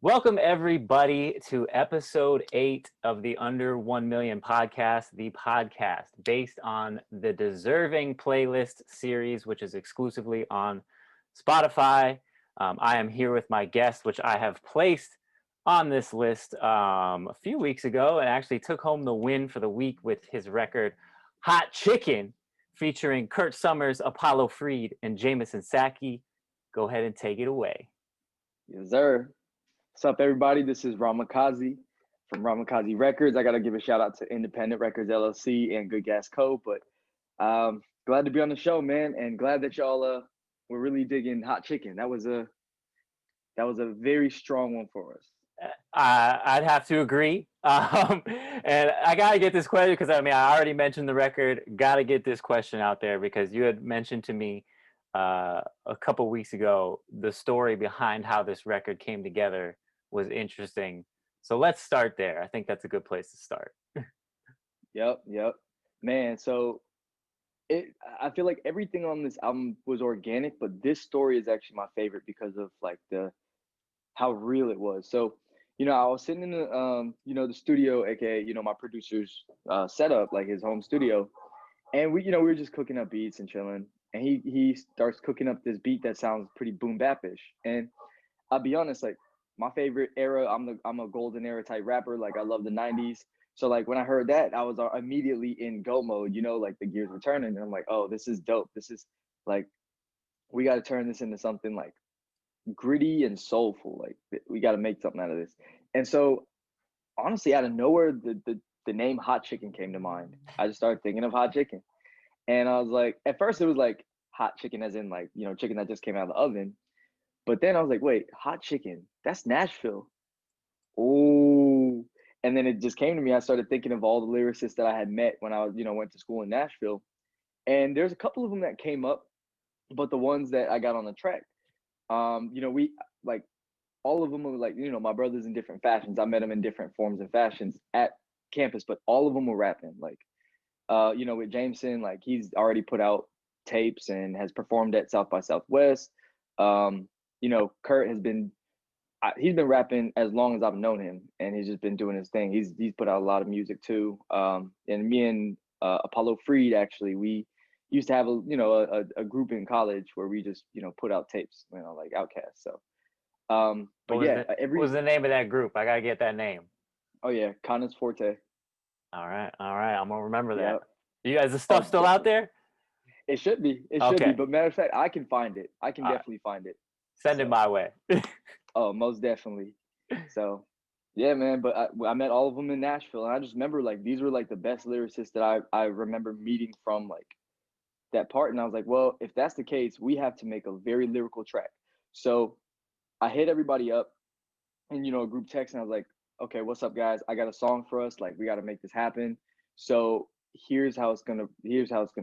Welcome, everybody, to episode 8 of the Under 1 Million podcast, the podcast based on the Deserving Playlist series, which is exclusively on Spotify. I am here with my guest, which I have placed on this list a few weeks ago and actually took home the win for the week with his record, Hot Chicken, featuring Kurt Summers, Apollo Freed, and Jameson Saki. Go ahead and take it away. Yes, sir. What's up, everybody? This is Rama Kazi from Rama Kazi Records. I got to give a shout out to Independent Records LLC and Good Gas Co. But glad to be on the show, man, and glad that y'all were really digging Hot Chicken. That was a very strong one for us. I'd have to agree. And I got to get this question because I already mentioned the record. Got to get this question out there because you had mentioned to me a couple weeks ago the story behind how this record came together was interesting. So let's start there. I think that's a good place to start. Yep. Man, so I feel like everything on this album was organic, but this story is actually my favorite because of like how real it was. So, I was sitting in the studio, aka, my producer's setup, like his home studio, and we were just cooking up beats and chilling, and he starts cooking up this beat that sounds pretty boom bapish. And I'll be honest, like my favorite era, I'm a golden era type rapper. Like I love the '90s. So like when I heard that, I was immediately in go mode. Like the gears were turning, and I'm like, oh, this is dope. This is like we got to turn this into something like gritty and soulful. Like we got to make something out of this. And so honestly, out of nowhere, the name Hot Chicken came to mind. I just started thinking of hot chicken, and I was like, at first it was like hot chicken, as in like chicken that just came out of the oven. But then I was like, wait, hot chicken, that's Nashville. Oh, and then it just came to me. I started thinking of all the lyricists that I had met when I was, went to school in Nashville. And there's a couple of them that came up, but the ones that I got on the track, we like all of them were like, my brothers in different fashions. I met them in different forms and fashions at campus, but all of them were rapping. Like, with Jameson, like he's already put out tapes and has performed at South by Southwest. Kurt has been he's been rapping as long as I've known him, and he's just been doing his thing. He's put out a lot of music too. And me and Apollo Freed, actually, we used to have a group in college where we just put out tapes, like Outkast. So but yeah, what was the name of that group? I gotta get that name. Oh yeah, Connor's Forte. All right, I'm gonna remember that. Yep. You guys, the stuff still out there? It should be. It should be. But matter of fact, I can find it. I can definitely find it. Send it my way. Oh, most definitely. So, yeah, man. But I met all of them in Nashville, and I just remember like these were like the best lyricists that I remember meeting from like that part. And I was like, well, if that's the case, we have to make a very lyrical track. So I hit everybody up in a group text, and I was like, okay, what's up, guys? I got a song for us. Like, we got to make this happen. So here's how it's gonna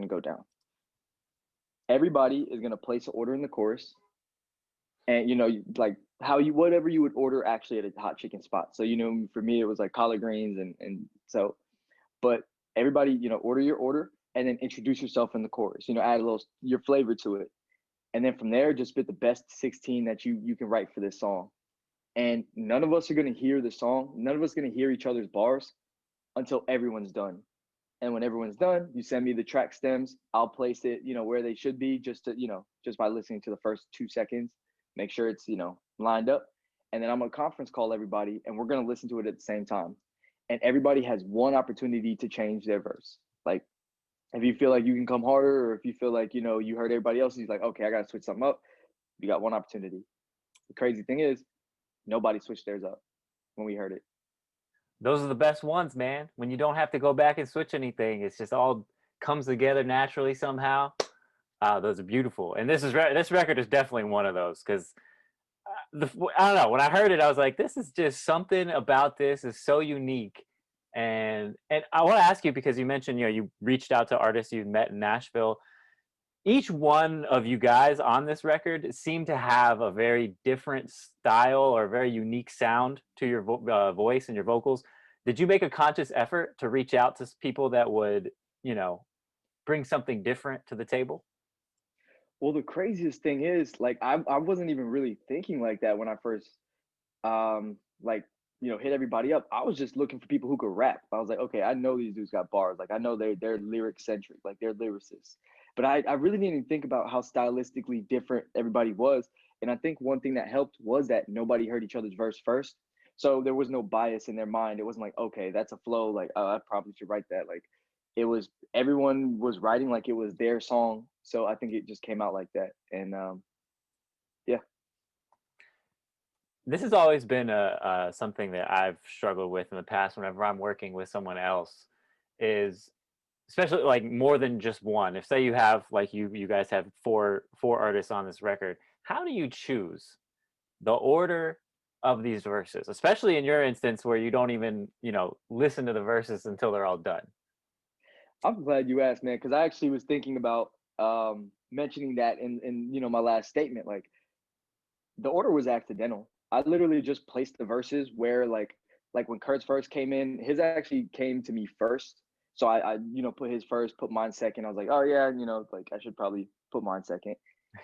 go down. Everybody is gonna place an order in the chorus, and like how whatever you would order actually at a hot chicken spot. So for me it was like collard greens and so, but everybody order your order and then introduce yourself in the chorus. Add a little your flavor to it, and then from there just spit the best 16 that you can write for this song. And none of us are gonna hear the song. None of us are gonna hear each other's bars until everyone's done. And when everyone's done, you send me the track stems. I'll place it, where they should be, just by listening to the first 2 seconds, make sure it's, lined up. And then I'm gonna conference call everybody, and we're gonna listen to it at the same time. And everybody has one opportunity to change their verse. Like, if you feel like you can come harder, or if you feel like, you heard everybody else, and he's like, okay, I gotta switch something up. You got one opportunity. The crazy thing is, nobody switched theirs up when we heard it. Those are the best ones, man. When you don't have to go back and switch anything, it's just all comes together naturally somehow. Those are beautiful, and this record is definitely one of those because I don't know. When I heard it, I was like, "This is just something about this is so unique." And I want to ask you because you mentioned you reached out to artists you met in Nashville. Each one of you guys on this record seemed to have a very different style or very unique sound to your voice and your vocals. Did you make a conscious effort to reach out to people that would, bring something different to the table? Well, the craziest thing is, like, I wasn't even really thinking like that when I first like hit everybody up. I was just looking for people who could rap. I was like, okay, I know these dudes got bars. Like I know they're lyric centric, like they're lyricists. But I really didn't think about how stylistically different everybody was. And I think one thing that helped was that nobody heard each other's verse first. So there was no bias in their mind. It wasn't like, okay, that's a flow. Like, oh, I probably should write that. Like, it was everyone was writing like it was their song. So I think it just came out like that. And yeah. This has always been something that I've struggled with in the past whenever I'm working with someone else, is especially like more than just one. If say you have like you guys have four artists on this record, how do you choose the order of these verses, especially in your instance where you don't even listen to the verses until they're all done? I'm glad you asked, man, because I actually was thinking about mentioning that in my last statement. Like the order was accidental. I literally just placed the verses where like when Kurt's first came in, his actually came to me first. So I put his first, put mine second. I was like, oh yeah, like I should probably put mine second.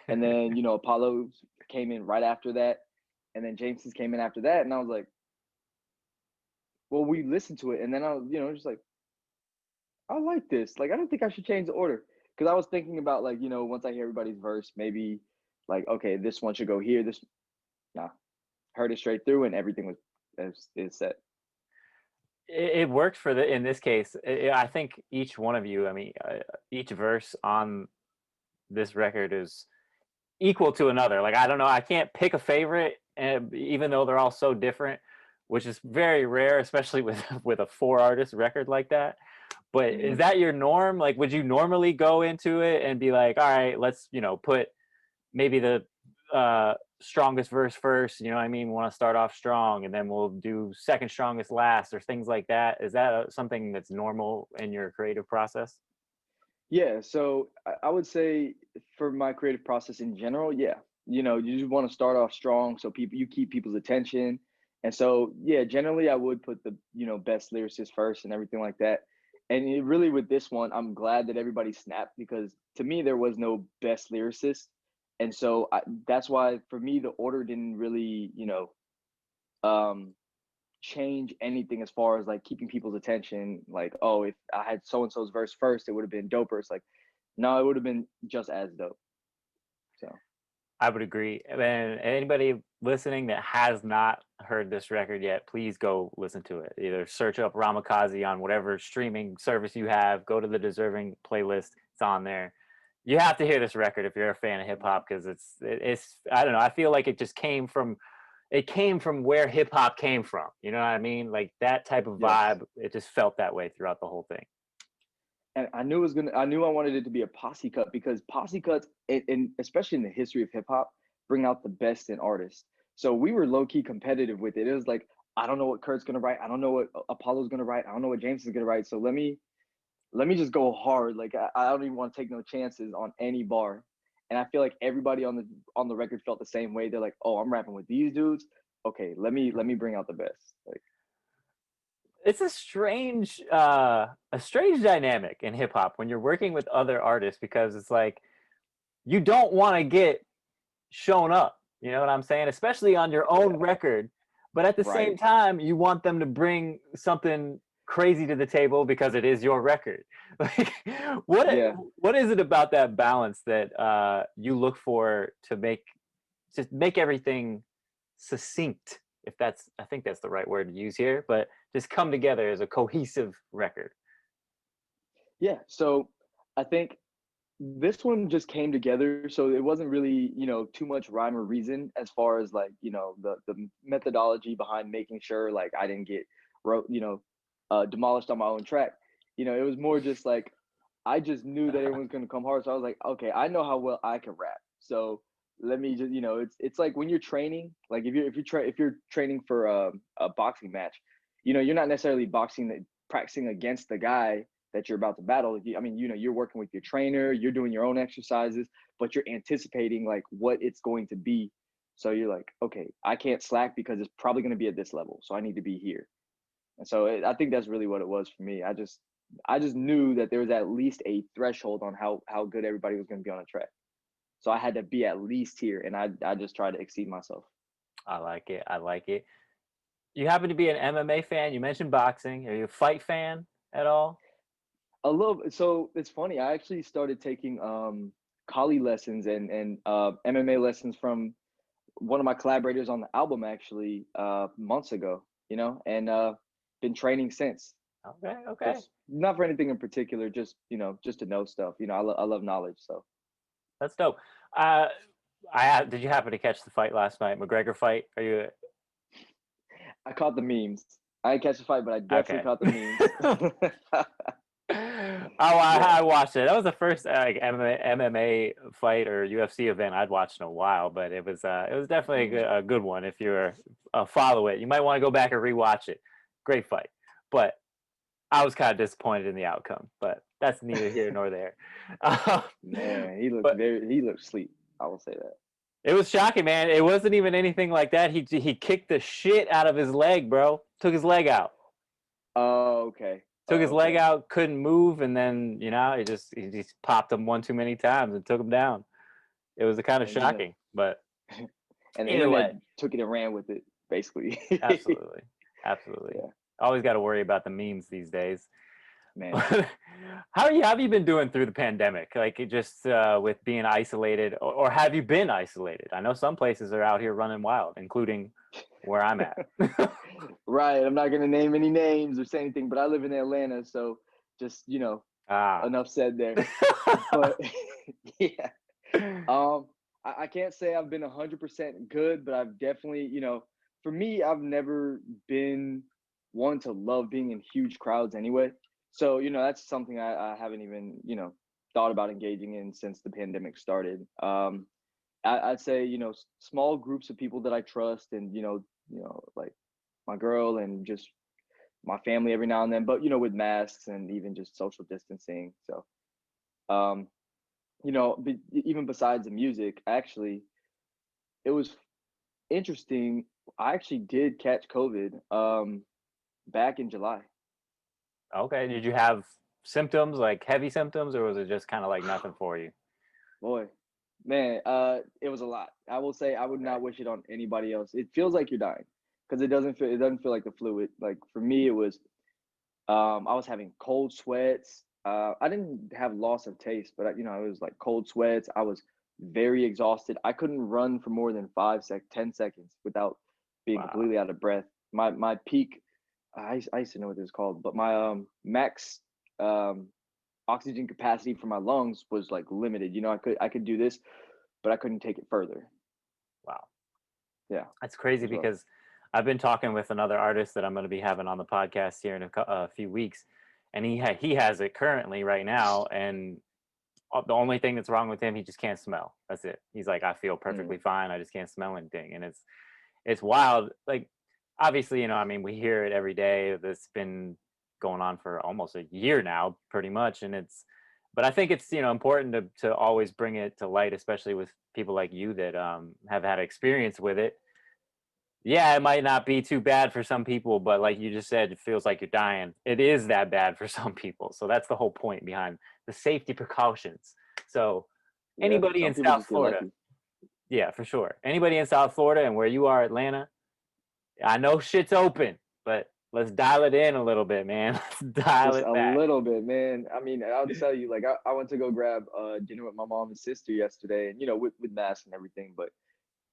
And then Apollo came in right after that, and then James's came in after that, and I was like, well, we listened to it, and then I was just like, I like this. Like, I don't think I should change the order because I was thinking about like, once I hear everybody's verse, maybe like, okay, this one should go here. This, nah, heard it straight through, and everything was is set. It worked for the in this case. I think each one of you, I mean, each verse on this record is equal to another. Like I don't know, I can't pick a favorite, and even though they're all so different, which is very rare, especially with with a four artist record like that. But is Hmm. that your norm? Like, would you normally go into it and be like, all right, let's put maybe the strongest verse first? You know what I mean? We want to start off strong, and then we'll do second strongest last, or things like that. Is that something that's normal in your creative process? Yeah, so I would say for my creative process in general, yeah, you just want to start off strong so people you keep people's attention, and so yeah, generally I would put the best lyricist first and everything like that. And it really with this one, I'm glad that everybody snapped because to me there was no best lyricist, and so that's why for me the order didn't really um change anything as far as like keeping people's attention. Like, oh, if I had so and so's verse first, it would have been doper. It's like, no, it would have been just as dope. So I would agree. And anybody listening that has not heard this record yet, please go listen to it. Either search up Rama Kazi on whatever streaming service you have, go to the Deserving playlist, it's on there. You have to hear this record if you're a fan of hip hop because it's I don't know, I feel like it came from where hip hop came from. You know what I mean? Like that type of yes, vibe, it just felt that way throughout the whole thing. and I knew I wanted it to be a posse cut because posse cuts, and especially in the history of hip hop, bring out the best in artists. So we were low key competitive with it. It was like I don't know what Kurt's gonna write. I don't know what Apollo's gonna write. I don't know what James is gonna write. So let me just go hard. Like I don't even want to take no chances on any bar. And I feel like everybody on the record felt the same way. They're like, oh, I'm rapping with these dudes. Okay, let me bring out the best. Like It's a strange dynamic in hip hop when you're working with other artists because it's like you don't want to get shown up. You know what I'm saying? Especially on your own yeah, record. But at the same right. time, you want them to bring something crazy to the table because it is your record. Like, what Yeah. what is it about that balance that you look for to make everything succinct? If that's, I think that's the right word to use here, but just come together as a cohesive record. Yeah. So I think this one just came together. So it wasn't really, too much rhyme or reason as far as like, the methodology behind making sure like I didn't get wrote, demolished on my own track. It was more just like I just knew that everyone's gonna come hard. So I was like, okay, I know how well I can rap. So let me just, it's like when you're training, like if you're training for a boxing match, you're not necessarily practicing against the guy that you're about to battle. I mean, you're working with your trainer, you're doing your own exercises, but you're anticipating like what it's going to be. So you're like, okay, I can't slack because it's probably going to be at this level, so I need to be here. And so I think that's really what it was for me. I just knew that there was at least a threshold on how good everybody was going to be on a track. So I had to be at least here, and I just tried to exceed myself. I like it. I like it. You happen to be an MMA fan. You mentioned boxing. Are you a fight fan at all? A little. So it's funny. I actually started taking Kali lessons and MMA lessons from one of my collaborators on the album actually months ago. And been training since. Okay, okay. Just not for anything in particular. Just just to know stuff. I love knowledge. So That's dope. Did you happen to catch the fight last night? McGregor fight? Are you I caught the memes. I didn't catch the fight, but I definitely okay? caught the memes. Yeah. I watched it. That was the first like MMA fight or UFC event I'd watched in a while, but it was definitely Mm. a good one. If you're follow it, you might want to go back and rewatch it. Great fight, but I was kind of disappointed in the outcome. But that's neither here nor there. Um, Man, but he looked sleep. I will say that. it was shocking, man. It wasn't even anything like that. He kicked the shit out of his leg, bro. Took his leg out. Oh, okay. Took his Oh, leg okay. out, couldn't move, and then he just popped him one too many times and took him down. It was kind of And you know, shocking, but and the either internet way, took it and ran with it, basically. absolutely, absolutely. Yeah, Always got to worry about the memes these days. man. But how have you been doing through the pandemic? Like just with being isolated, or have you been isolated? I know some places are out here running wild, including where I'm at. Right. I'm not gonna name any names or say anything, but I live in Atlanta, so just Ah. enough said there. But yeah, um, I can't say I've been 100% good, but I've definitely, for me, I've never been one to love being in huge crowds anyway. So, that's something I haven't even, thought about engaging in since the pandemic started. I'd say, small groups of people that I trust and, like my girl and just my family every now and then, but, with masks and even just social distancing. So, um, even besides the music, actually, it was interesting. I actually did catch COVID back in July. Okay. Did you have symptoms, like heavy symptoms, or was it just kind of like nothing for you? Boy, man, it was a lot. I will say I would Okay. not wish it on anybody else. It feels like you're dying because it doesn't feel like the flu. Like for me, it was I was having cold sweats. I didn't have loss of taste, but it was like cold sweats. I was very exhausted. I couldn't run for more than 10 seconds without being Wow. completely out of breath. My peak, I used to know what this is called, but my max um, oxygen capacity for my lungs was like limited. I could do this, but I couldn't take it further. Wow. Yeah, That's it crazy was rough. because I've been talking with another artist that I'm going to be having on the podcast here in a few weeks, and he has it currently right now, and the only thing that's wrong with him, he just can't smell. That's it. He's like, I feel Mm, perfectly fine. I just can't smell anything, and it's wild. Like, obviously, I mean, we hear it every day. That's been going on for almost a year now, pretty much, and but I think it's important to always bring it to light, especially with people like you that have had experience with it. Yeah, it might not be too bad for some people, but like you just said, it feels like you're dying. It is that bad for some people. So that's the whole point behind the safety precautions. So yeah, anybody some in people South just get Florida, lucky. yeah, for sure. Anybody in South Florida and where you are, Atlanta, I know shit's open, but let's dial it in a little bit, man. Let's dial Just it a back. little bit, man. I mean, I'll tell you, like I went to go grab dinner with my mom and sister yesterday, and with masks and everything, but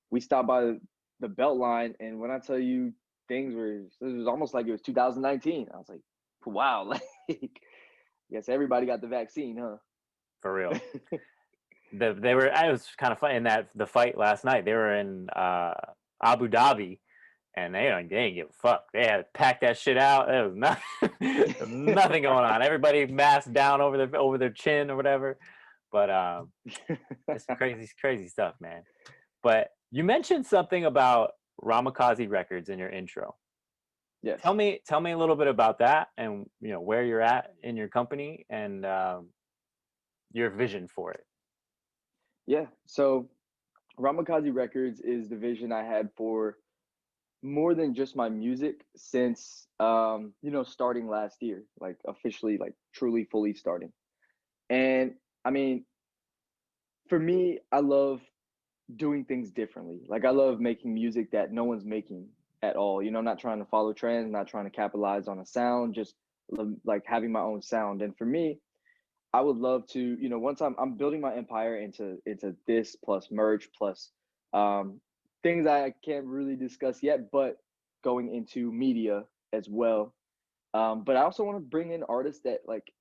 we stopped by the belt line, and when I tell you it was almost like it was 2019. I was like, wow, like yes, everybody got the vaccine, huh? For real. They were. I was kind of funny in that the fight last night. They were in Abu Dhabi, and they didn't give a fuck. They had to pack that shit out. There was nothing, nothing going on. Everybody masked down over their chin or whatever. But it's crazy, crazy stuff, man. But you mentioned something about Rama Kazi Records in your intro. Tell Yes. me, tell me a little bit about that, and where you're at in your company and your vision for it. Yeah. So Rama Kazi Records is the vision I had for more than just my music since starting last year, like officially, like truly fully starting. And I mean, for me, I love doing things differently. Like I love making music that no one's making at all. You know, I'm not trying to follow trends, not trying to capitalize on a sound, just like having my own sound. And for me, I would love to, you know, once I'm building my empire into this plus merch plus um things I can't really discuss yet, but going into media as well. But I also want to bring in artists that like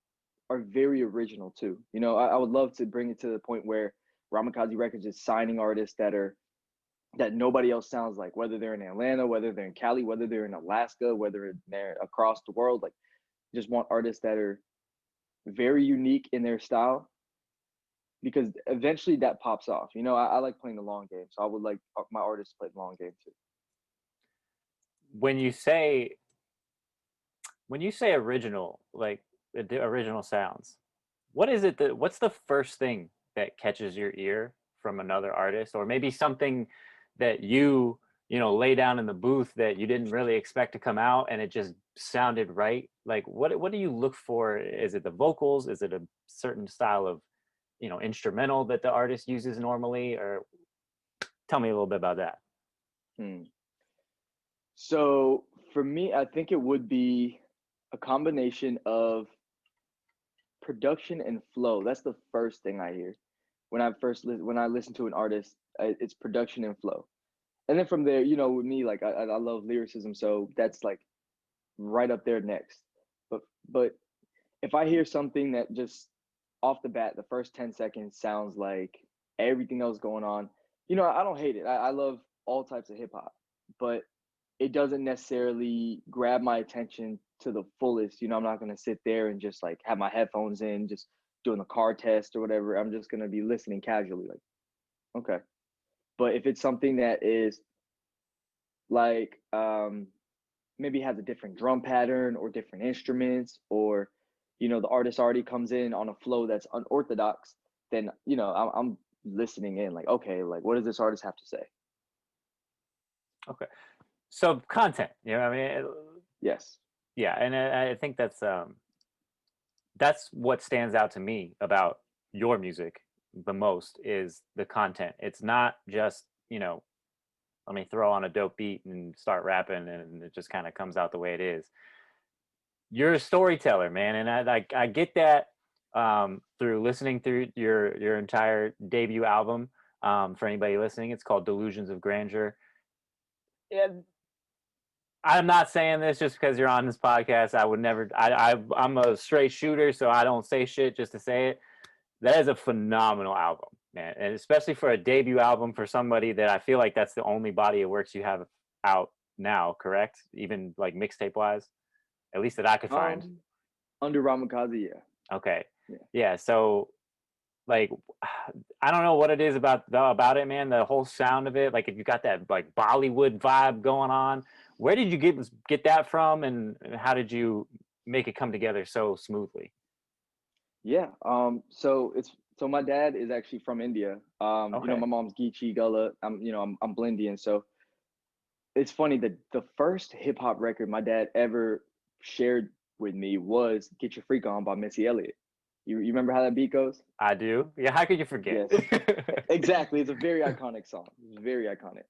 are very original too. You know, I would love to bring it to the point where Rama Kazi Records is signing artists that nobody else sounds like, whether they're in Atlanta, whether they're in Cali, whether they're in Alaska, whether they're across the world. Like, just want artists that are very unique in their style because eventually that pops off. You know, I like playing the long game, so I would like my artists to play the long game too. When you say original, like the original sounds, what is it that what's the first thing that catches your ear from another artist, or maybe something that you know lay down in the booth that you didn't really expect to come out and it just sounded right? Like what do you look for? Is it the vocals? Is it a certain style of instrumental that the artist uses normally? Or tell me a little bit about that. Hmm. So for me, I think it would be a combination of production and flow. That's the first thing I hear when when I listen to an artist. It's production and flow, and then from there, you know, with me, like I love lyricism, so that's like right up there next. But but if I hear something that just off the bat, the first 10 seconds sounds like everything else going on, you know, I don't hate it. I love all types of hip hop, but it doesn't necessarily grab my attention to the fullest. You know, I'm not gonna sit there and just like have my headphones in, just doing a car test or whatever. I'm just gonna be listening casually, like, okay. But if it's something that is like maybe has a different drum pattern or different instruments, or you know, the artist already comes in on a flow that's unorthodox, then you know, I'm listening in, like, okay, like what does this artist have to say? Okay, so content, I mean, Yes. yeah, and I think that's what stands out to me about your music the most is the content. It's not just, let me throw on a dope beat and start rapping and it just kind of comes out the way it is. You're a storyteller, man, and I get that through listening through your entire debut album. For anybody listening, it's called Delusions of Grandeur. Yeah, I'm not saying this just because you're on this podcast. I would never. I'm a straight shooter, so I don't say shit just to say it. That is a phenomenal album, man, and especially for a debut album for somebody that I feel like that's the only body of works you have out now. Correct? Even like mixtape wise, at least that I could find. um Under Rama Kazi, yeah. Okay, Yeah. yeah. So like, I don't know what it is about it, man. The whole sound of it, like if you got that like Bollywood vibe going on, where did you get that from, and how did you make it come together so smoothly? Yeah. So my dad is actually from India. You know, Okay, my mom's Geechee Gullah. I'm Blindian. So it's funny that the first hip hop record my dad ever shared with me was "Get Your Freak On" by Missy Elliott. You remember how that beat goes? I do. Yeah, how could you forget? Yes, exactly. It's a very iconic song. It's very iconic.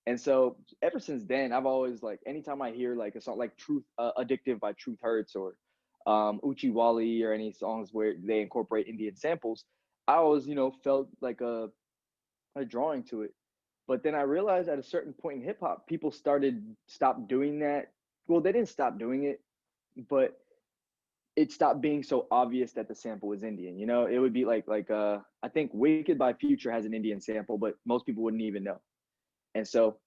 And so ever since then, I've always like anytime I hear like a song like "Truth," "Addictive" by Truth Hurts, or Uchi Wally, or any songs where they incorporate Indian samples, I always, you know, felt like a drawing to it. But then I realized at a certain point in hip hop, people stopped doing that. Well, they didn't stop doing it, but it stopped being so obvious that the sample was Indian. You know, it would be like I think "Wicked" by Future has an Indian sample, but most people wouldn't even know. And so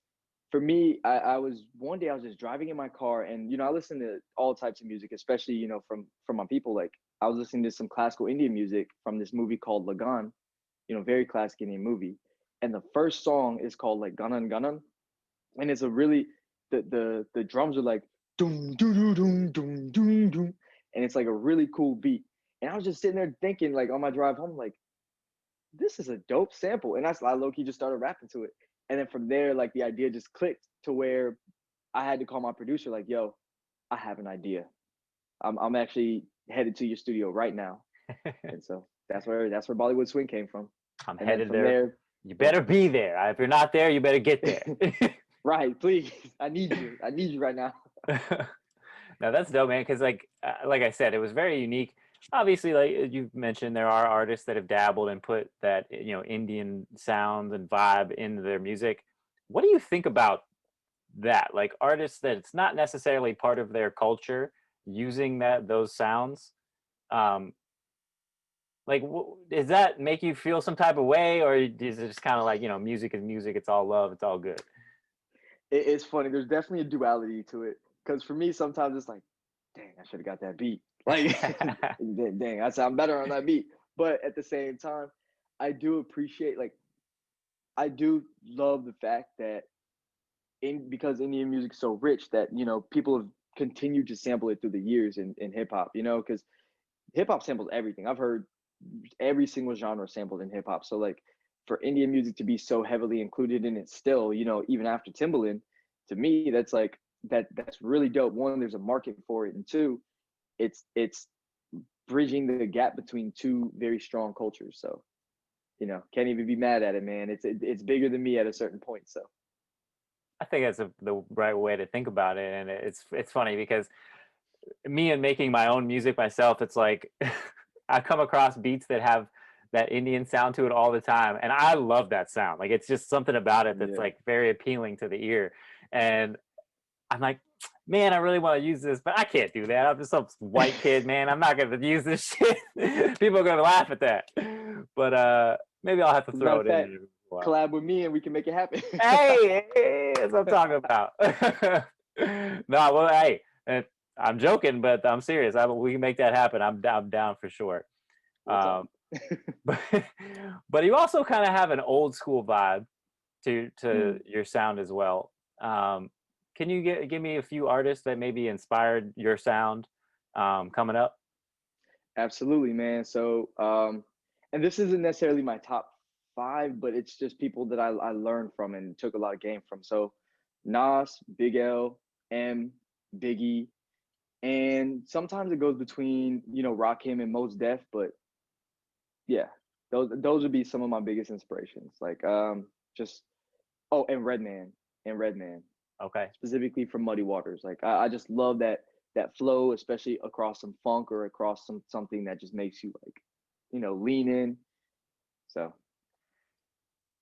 for me, I was one day I was just driving in my car, and you know, I listen to all types of music, especially, you know, from my people. Like I was listening to some classical Indian music from this movie called Lagan, you know, very classic Indian movie. And the first song is called like Ganan Ganan, and it's a really the drums are like doom doom doom doom doom doom doom, and it's like a really cool beat. And I was just sitting there thinking, like on my drive home, like this is a dope sample, and I low key just started rapping to it. And then from there, like the idea just clicked to where I had to call my producer, like, "Yo, I have an idea. I'm actually headed to your studio right now." And so that's where Bollywood Swing came from. I'm And then headed from there there, You So better be there. If you're not there, you better get there. right, please, I need you right now. No, that's dope, man. Because like I said, it was very unique. Obviously, like you mentioned, there are artists that have dabbled and put that Indian sounds and vibe into their music. What do you think about that? Like artists that it's not necessarily part of their culture using those sounds. Um, like, does that make you feel some type of way, or is it just kind of like music is music? It's all love. It's all good. It's funny. There's definitely a duality to it because for me, sometimes it's like, dang, I should have got that beat. Like, dang, I sound better on that beat. But at the same time, I do appreciate, like, I do love the fact that because Indian music is so rich that people have continued to sample it through the years in hip hop. Because hip hop samples everything. I've heard every single genre sampled in hip hop. So like for Indian music to be so heavily included in it still, even after Timbaland, to me that's like that's really dope. One, there's a market for it, and two, it's bridging the gap between two very strong cultures. So can't even be mad at it, man. It's bigger than me at a certain point. So I think that's the right way to think about it, and it's funny because me and making my own music myself, it's like I come across beats that have that Indian sound to it all the time, and I love that sound. Like it's just something about it that's yeah, like very appealing to the ear, and I'm like, man, I really want to use this, but I can't do that. I'm just some white kid, man. I'm not gonna use this shit. People are gonna laugh at that, but maybe I'll have to as a matter throw of it in fact, there. Wow. collab with me and we can make it happen. Hey, that's what I'm talking about. No, well, hey, I'm joking, but I'm serious. We can make that happen. I'm down for sure. What's up? Um, but but you also kind of have an old school vibe to Hmm. your sound as well. Can you give me a few artists that maybe inspired your sound coming up? Absolutely, man. So, and this isn't necessarily my top five, but it's just people that I learned from and took a lot of game from. So, Nas, Big L, M, Biggie, and sometimes it goes between Rakim and Mos Def, but yeah, those would be some of my biggest inspirations. Like just and Redman Okay. specifically from Muddy Waters. Like I just love that flow, especially across some funk or across something that just makes you like, lean in. So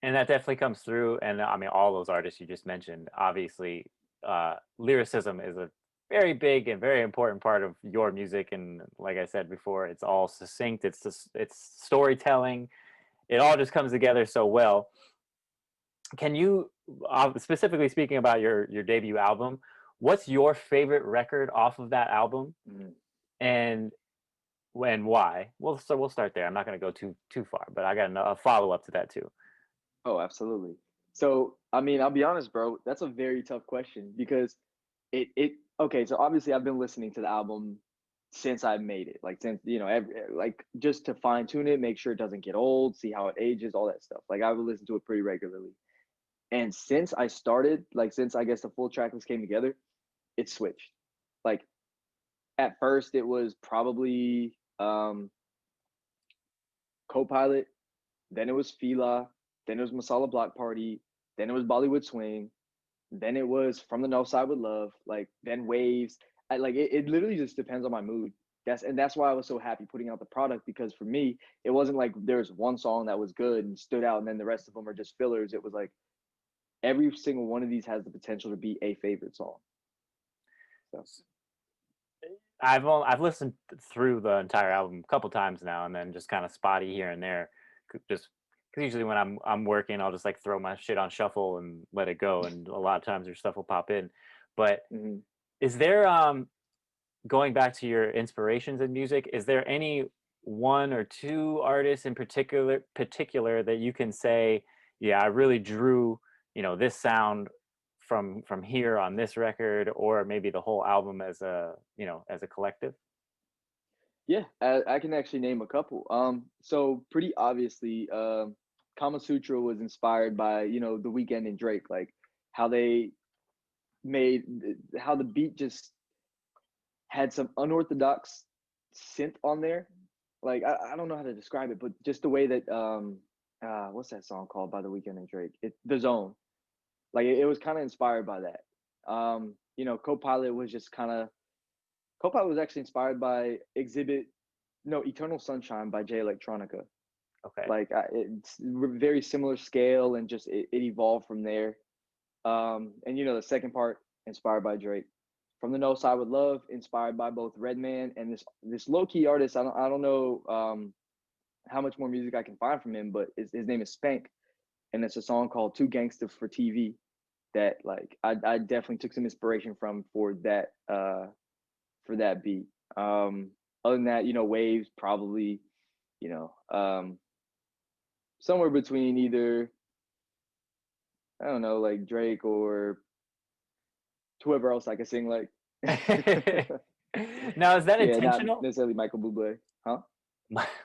And that definitely comes through. And I mean, all those artists you just mentioned, obviously, lyricism is a very big and very important part of your music. And like I said before, it's all succinct. It's storytelling. It all just comes together so well. Can you, specifically speaking about your debut album, what's your favorite record off of that album, mm, and why? We'll start there. I'm not going to go too far, but I got a follow up to that too. oh, absolutely. So I mean, I'll be honest, bro. That's a very tough question because it okay. So obviously, I've been listening to the album since I made it, like since like just to fine tune it, make sure it doesn't get old, see how it ages, all that stuff. Like I would listen to it pretty regularly. And since I started, like since I guess the full track list came together, it switched. Like at first it was probably Copilot, then it was Fila, then it was Masala Block Party, then it was Bollywood Swing, then it was From the North Side with Love, like then Waves. It literally just depends on my mood. That's why I was so happy putting out the product, because for me, it wasn't like there was one song that was good and stood out and then the rest of them are just fillers. It was like every single one of these has the potential to be a favorite song. So I've listened through the entire album a couple times now, and then just kind of spotty here and there, just because usually when I'm working, I'll just like throw my shit on shuffle and let it go, and a lot of times your stuff will pop in. But mhm. is there going back to your inspirations in music, is there any one or two artists in particular that you can say, yeah, I really drew, this sound from here on this record, or maybe the whole album as a collective? Yeah, I can actually name a couple. So pretty obviously, Kama Sutra was inspired by The Weeknd and Drake, like how they made how the beat just had some unorthodox synth on there. Like I don't know how to describe it, but just the way that what's that song called by The Weeknd and Drake? The Zone. Like it was kind of inspired by that. You know, Copilot was just kind of Copilot was actually inspired by Exhibit, no, Eternal Sunshine by Jay Electronica. Okay. Like it's very similar scale and just it evolved from there. And you know, the second part inspired by Drake. From the No Side with Love, inspired by both Redman and this low key artist. I don't know how much more music I can find from him, but his name is Spank, and it's a song called Too Gangsta for TV that like I definitely took some inspiration from for that beat. Other than that, you know, Waves probably, you know, somewhere between either I don't know, like Drake or whoever else I could sing like. Now, is that Yeah, not intentional? necessarily Michael Bublé, huh?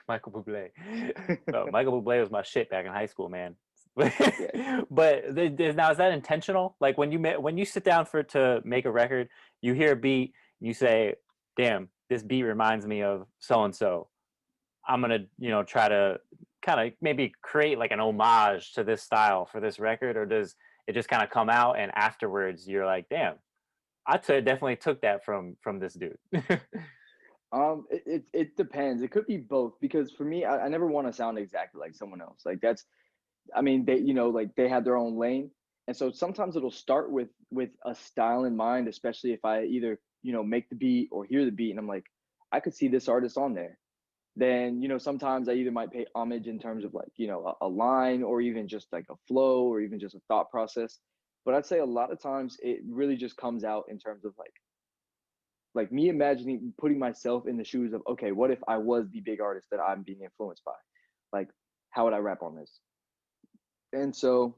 Michael Bublé. Oh, Michael Bublé was my shit back in high school, man. Yeah. But now, is that intentional? Like when you sit down for to make a record, you hear a beat, you say, "Damn, this beat reminds me of so and so. I'm gonna, try to kind of maybe create like an homage to this style for this record," or does it just kind of come out and afterwards you're like, "Damn, definitely took that from this dude." It depends. It could be both because for me, I never want to sound exactly like someone else. Like that's, I mean, they like they have their own lane, and so sometimes it'll start with a style in mind, especially if I either make the beat or hear the beat, and I'm like, I could see this artist on there. Then sometimes I either might pay homage in terms of like a line or even just like a flow or even just a thought process. But I'd say a lot of times it really just comes out in terms of like me imagining putting myself in the shoes of, okay, what if I was the big artist that I'm being influenced by? Like, how would I rap on this? And so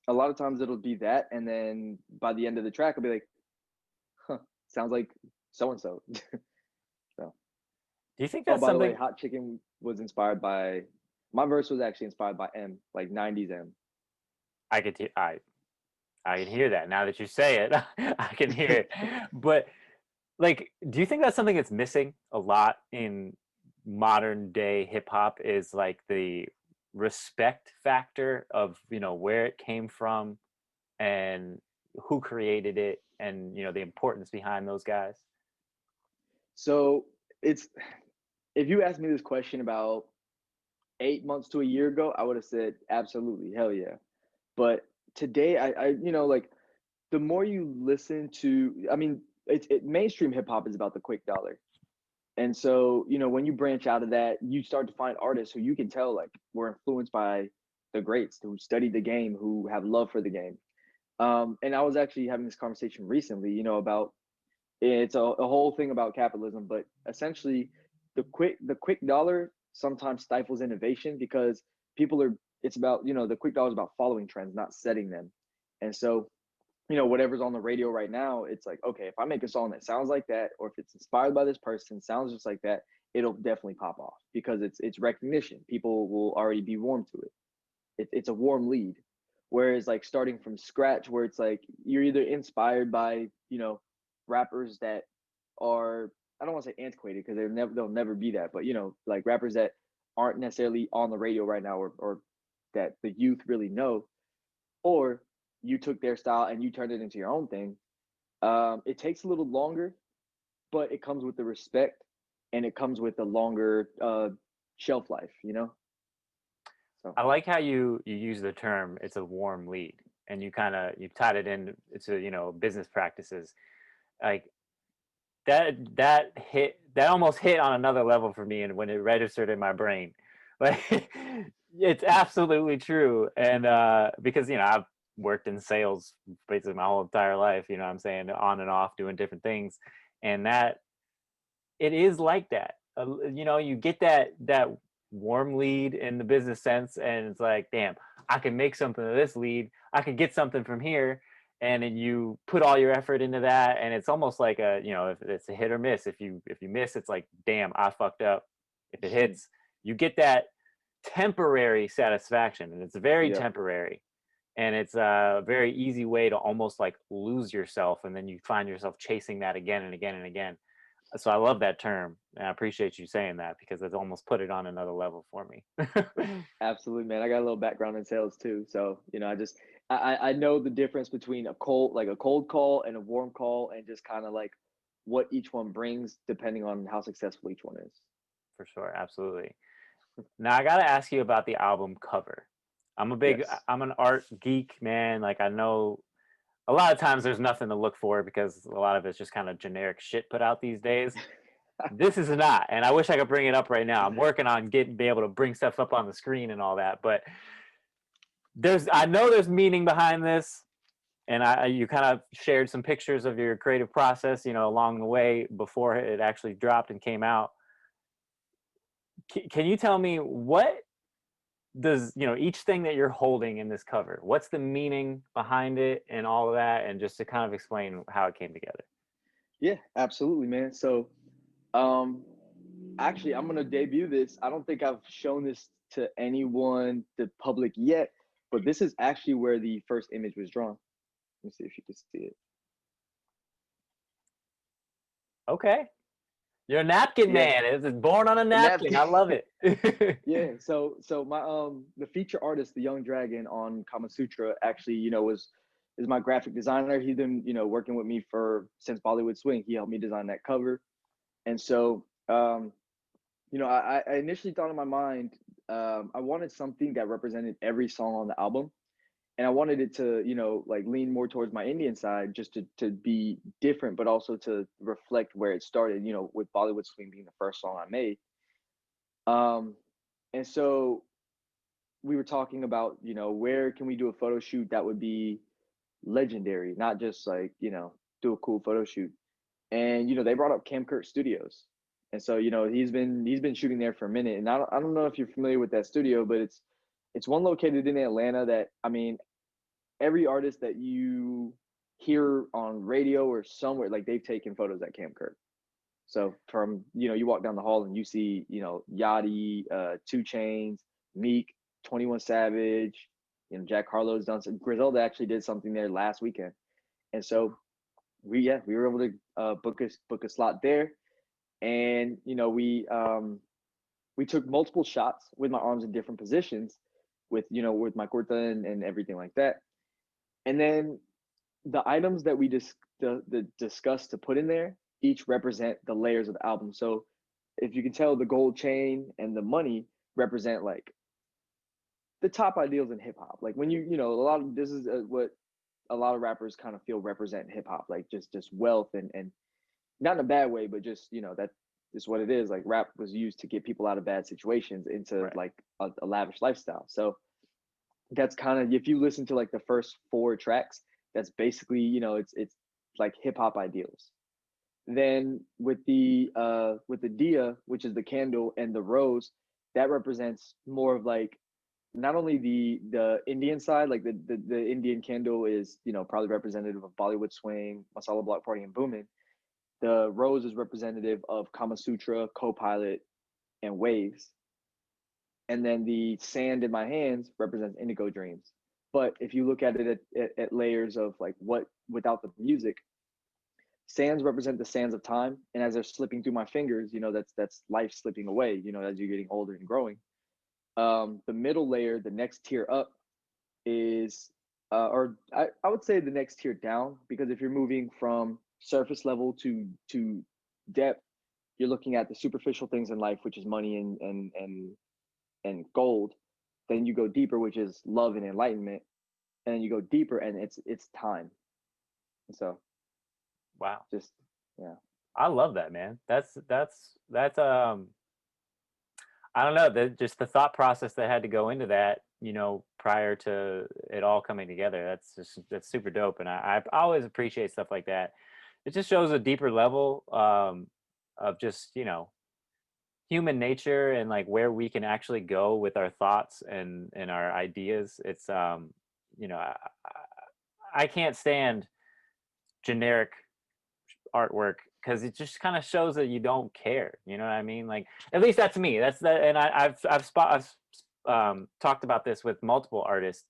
a lot of times it'll be that, and then by the end of the track I'll be like, huh, sounds like so and so. So Do you think oh, that's by the way, something? Hot Chicken was inspired by, my verse was actually inspired by like 90s M. I could hear, I can hear that now that you say it. I can hear it. But like, do you think that's something that's missing a lot in modern day hip hop? Is like the respect factor of where it came from and who created it, and the importance behind those guys. So it's, if you asked me this question about 8 months to a year ago, I would have said absolutely, hell yeah. But today, I like the more you listen to, I mean, mainstream hip hop is about the quick dollar. And so, when you branch out of that, you start to find artists who you can tell like were influenced by the greats who studied the game, who have love for the game. And I was actually having this conversation recently, about it's a whole thing about capitalism, but essentially the quick dollar sometimes stifles innovation because people are it's about the quick dollar is about following trends, not setting them. And so whatever's on the radio right now, it's like, okay, if I make a song that sounds like that, or if it's inspired by this person, sounds just like that, it'll definitely pop off because it's recognition. People will already be warm to it. It's a warm lead. Whereas like starting from scratch, where it's like you're either inspired by rappers that are, I don't want to say antiquated because they'll never be that, but like rappers that aren't necessarily on the radio right now, or that the youth really know, or you took their style and you turned it into your own thing. It takes a little longer, but it comes with the respect and it comes with a longer shelf life, So I like how you use the term "it's a warm lead," and you've tied it in to business practices. Like that almost hit on another level for me, and when it registered in my brain, like it's absolutely true. And because I've worked in sales basically my whole entire life, what I'm saying, on and off doing different things, and that it is like that. You get that warm lead in the business sense, and it's like, damn, I can make something of this lead. I can get something from here, and then you put all your effort into that, and it's almost like if it's a hit or miss. If you miss, it's like, damn, I fucked up. If it hits, you get that temporary satisfaction, and it's very yeah. temporary, and it's a very easy way to almost like lose yourself, and then you find yourself chasing that again and again and again. So I love that term, and I appreciate you saying that because it's almost put it on another level for me. Absolutely, man. I got a little background in sales too, so I just I know the difference between a cold call and a warm call, and just kind of like what each one brings depending on how successful each one is. For sure, absolutely. Now I gotta ask you about the album cover. Yes. I'm an art geek, man. Like I know a lot of times there's nothing to look for because a lot of it's just kind of generic shit put out these days. This is not, and I wish I could bring it up right now. I'm working on getting be able to bring stuff up on the screen and all that, but I know there's meaning behind this, and you kind of shared some pictures of your creative process, along the way before it actually dropped and came out. Can you tell me what does each thing that you're holding in this cover, what's the meaning behind it and all of that, and just to kind of explain how it came together? Yeah, absolutely, man. So, um, actually, I'm gonna debut this. I don't think I've shown this to anyone, the public yet, but this is actually where the first image was drawn. Let me see if you can see it. Okay, you're a napkin Yeah, man. It's born on a the napkin. napkin. I love it. Yeah, so my the feature artist, the Young Dragon on Kama Sutra, actually, was is my graphic designer. He's been, working with me for since Bollywood Swing. He helped me design that cover. And so I initially thought in my mind, I wanted something that represented every song on the album. And I wanted it to, like lean more towards my Indian side just to be different, but also to reflect where it started, with Bollywood Swing being the first song I made. Um, and so we were talking about, where can we do a photo shoot that would be legendary, not just like, do a cool photo shoot. And they brought up Cam Kurt Studios. And so, he's been shooting there for a minute. And I don't know if you're familiar with that studio, but it's one located in Atlanta that, I mean, every artist that you hear on radio or somewhere, like they've taken photos at Cam Kurt. So from, you walk down the hall and you see, Yachty, 2 Chainz, Meek, 21 Savage, Jack Harlow's done some. Griselda actually did something there last weekend. And so we were able to book a slot there. And we took multiple shots with my arms in different positions with my kurta and everything like that. And then the items that we discussed to put in there each represent the layers of the album. So if you can tell, the gold chain and the money represent like the top ideals in hip hop. Like when a lot of this is what a lot of rappers kind of feel represent hip hop, like just wealth and not in a bad way, but just that is what it is. Like rap was used to get people out of bad situations into Right. like a lavish lifestyle. So that's kind of, if you listen to like the first 4 tracks, that's basically it's like hip hop ideals. Then with the dia, which is the candle, and the rose, that represents more of like not only the Indian side, like the Indian candle is probably representative of Bollywood Swing, Masala Block Party, and Boomin'. The rose is representative of Kama Sutra, Copilot, and Waves. And then the sand in my hands represents Indigo Dreams. But if you look at it at layers of like what without the music, sands represent the sands of time, and as they're slipping through my fingers, that's life slipping away. As you're getting older and growing. The middle layer, the next tier up, is or I would say the next tier down, because if you're moving from surface level to depth, you're looking at the superficial things in life, which is money and gold. Then you go deeper, which is love and enlightenment, and then you go deeper, and it's time. And so Wow. just yeah. I love that, man. That's I don't know, just the thought process that had to go into that, prior to it all coming together. That's super dope, and I always appreciate stuff like that. It just shows a deeper level, of just human nature and like where we can actually go with our thoughts and our ideas. It's you know, I, I can't stand generic artwork because it just kind of shows that you don't care. You know what I mean? Like at least that's me. That's and I've talked about this with multiple artists,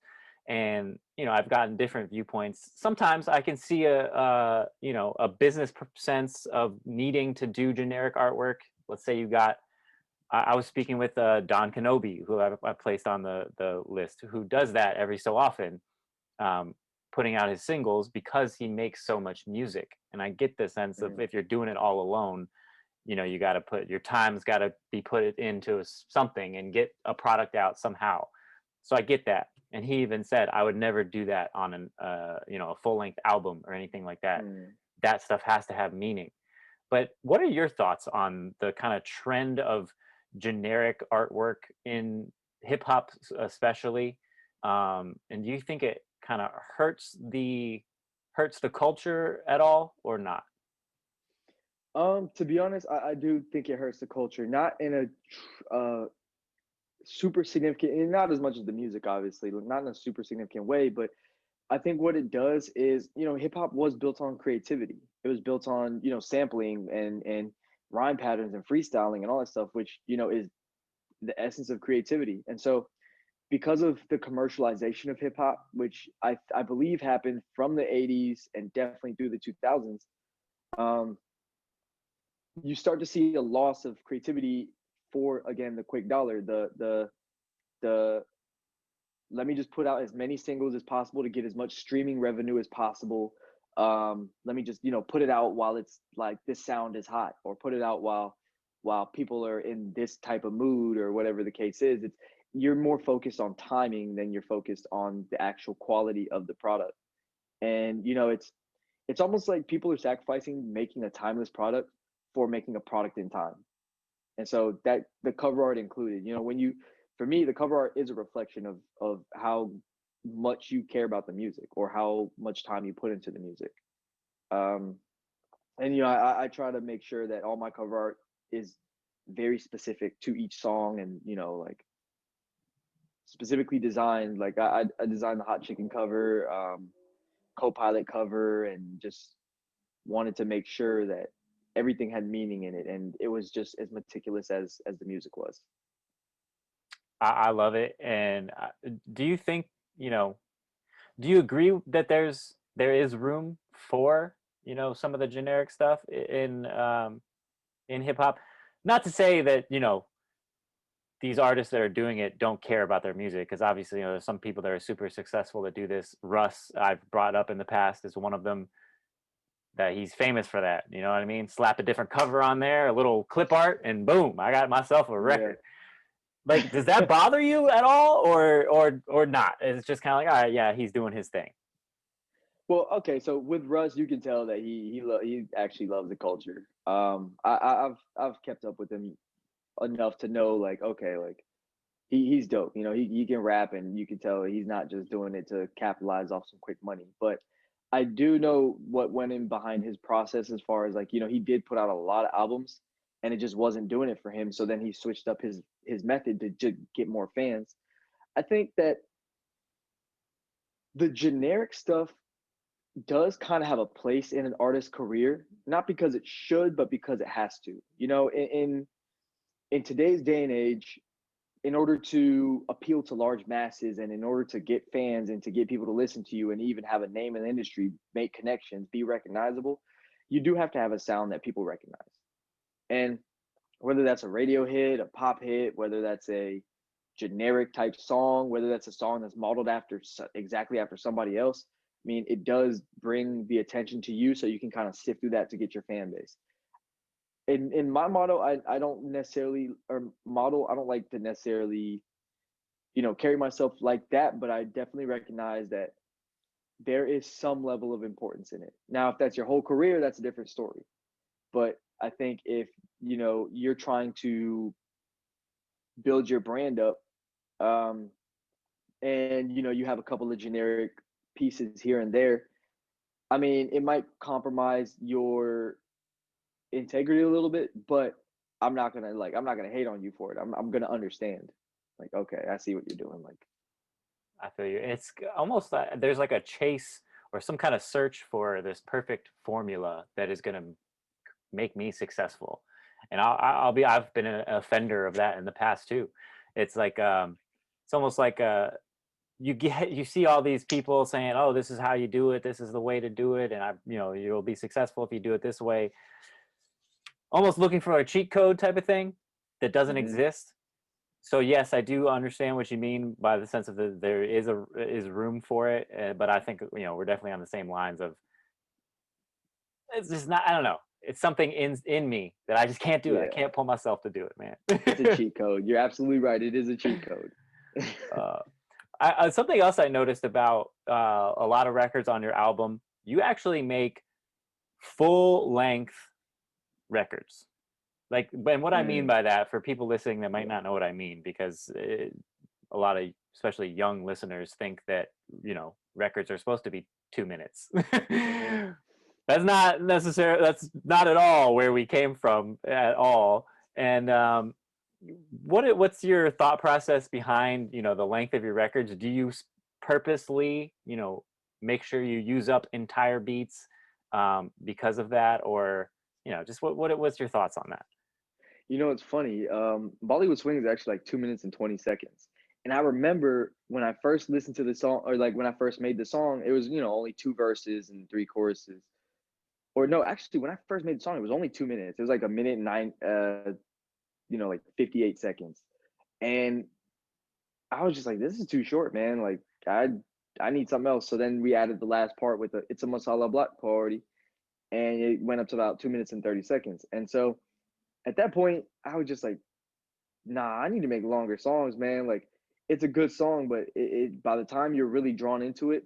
And I've gotten different viewpoints. Sometimes I can see a business sense of needing to do generic artwork. Let's say you got I was speaking with Don Kenobi, who I placed on the list, who does that every so often, um, putting out his singles because he makes so much music. And I get the sense of Mhm. if you're doing it all alone, you got to put your time's got to be put it into something and get a product out somehow. So I get that. And he even said I would never do that on a full length album or anything like that. Mm. That stuff has to have meaning. But what are your thoughts on the kind of trend of generic artwork in hip hop, especially? And do you think it kind of hurts the culture at all, or not? To be honest, I do think it hurts the culture, not in a super significant, and not as much as the music, obviously, not in a super significant way, but I think what it does is, hip hop was built on creativity. It was built on, sampling and rhyme patterns and freestyling and all that stuff, which, is the essence of creativity. And so because of the commercialization of hip hop, which I believe happened from the 80s and definitely through the 2000s, um, you start to see a loss of creativity for, again, the quick dollar, the let me just put out as many singles as possible to get as much streaming revenue as possible. Let me just, put it out while it's like this sound is hot, or put it out while people are in this type of mood, or whatever the case is. You're more focused on timing than you're focused on the actual quality of the product. And it's almost like people are sacrificing making a timeless product for making a product in time. And so that the cover art included, when you for me, the cover art is a reflection of how much you care about the music, or how much time you put into the music. Um, and I try to make sure that all my cover art is very specific to each song, and like specifically designed. Like I designed the Hot Chicken cover, co-pilot cover, and just wanted to make sure that everything had meaning in it, and it was just as meticulous as the music was. I love it. And do you think, you know, do you agree that there is room for some of the generic stuff in hip hop? Not to say that these artists that are doing it don't care about their music, because obviously there's some people that are super successful that do this. Russ, I've brought up in the past, is one of them, that he's famous for that. You know what I mean? Slap a different cover on there, a little clip art, and boom, I got myself a Yeah. record. Like, does that bother you at all, or not? It's just kind of like, all right, yeah, he's doing his thing. Well, okay, so with Russ, you can tell that he actually loves the culture. I've kept up with him enough to know, like, okay, like he's dope. He can rap, and you can tell he's not just doing it to capitalize off some quick money. But I do know what went in behind his process, as far as, like, he did put out a lot of albums, and it just wasn't doing it for him. So then he switched up his method to get more fans. I think that the generic stuff does kind of have a place in an artist's career, not because it should, but because it has to. In today's day and age, in order to appeal to large masses, and in order to get fans, and to get people to listen to you, and even have a name in the industry, make connections, be recognizable, you do have to have a sound that people recognize. And whether that's a radio hit, a pop hit, whether that's a generic type song, whether that's a song that's modeled after exactly after somebody else, I mean, it does bring the attention to you, so you can kind of sift through that to get your fan base. In my motto, I don't necessarily, or model, I don't like to necessarily, carry myself like that, but I definitely recognize that there is some level of importance in it. Now, if that's your whole career, that's a different story. But I think if you're trying to build your brand up, um, and you have a couple of generic pieces here and there, I mean, it might compromise your integrity a little bit, but I'm not gonna hate on you for it. I'm gonna understand. Like, okay, I see what you're doing. Like, I feel you. It's almost like there's like a chase or some kind of search for this perfect formula that is going to make me successful. And I've been an offender of that in the past too. It's like it's almost like you see all these people saying, oh, this is how you do it, this is the way to do it, and you'll be successful if you do it this way, almost looking for a cheat code type of thing that doesn't Hmm. exist. So yes, I do understand what you mean by the sense of there is room for it, but I think we're definitely on the same lines of it's just not. I don't know. It's something in me that I just can't do it. I Yeah, can't pull myself to do it, it's a man. cheat code. You're absolutely right. It is a cheat code. uh, something else I noticed about a lot of records on your album, you actually make full length records. Like, and what I mean Mm, by that, for people listening that might yeah. not know what I mean, because a lot of especially young listeners think that records are supposed to be 2 minutes. Hmm. That's not necessary. That's not at all where we came from at all. And what's your thought process behind the length of your records? Do you purposely make sure you use up entire beats because of that, or just what's your thoughts on that? It's funny. Bollywood Swing is actually like 2 minutes and 20 seconds. And I remember when I first listened to the song, or like when I first made the song, it was, only two verses and three choruses. Or no, actually, when I first made the song, it was only 2 minutes. It was like a minute and nine, like 58 seconds. And I was just like, this is too short, man. Like, I need something else. So then we added the last part with the It's a Masala Block Party, and it went up to about 2 minutes and 30 seconds. And so at that point, I was just like, nah, I need to make longer songs, man. Like, it's a good song, but by the time you're really drawn into it,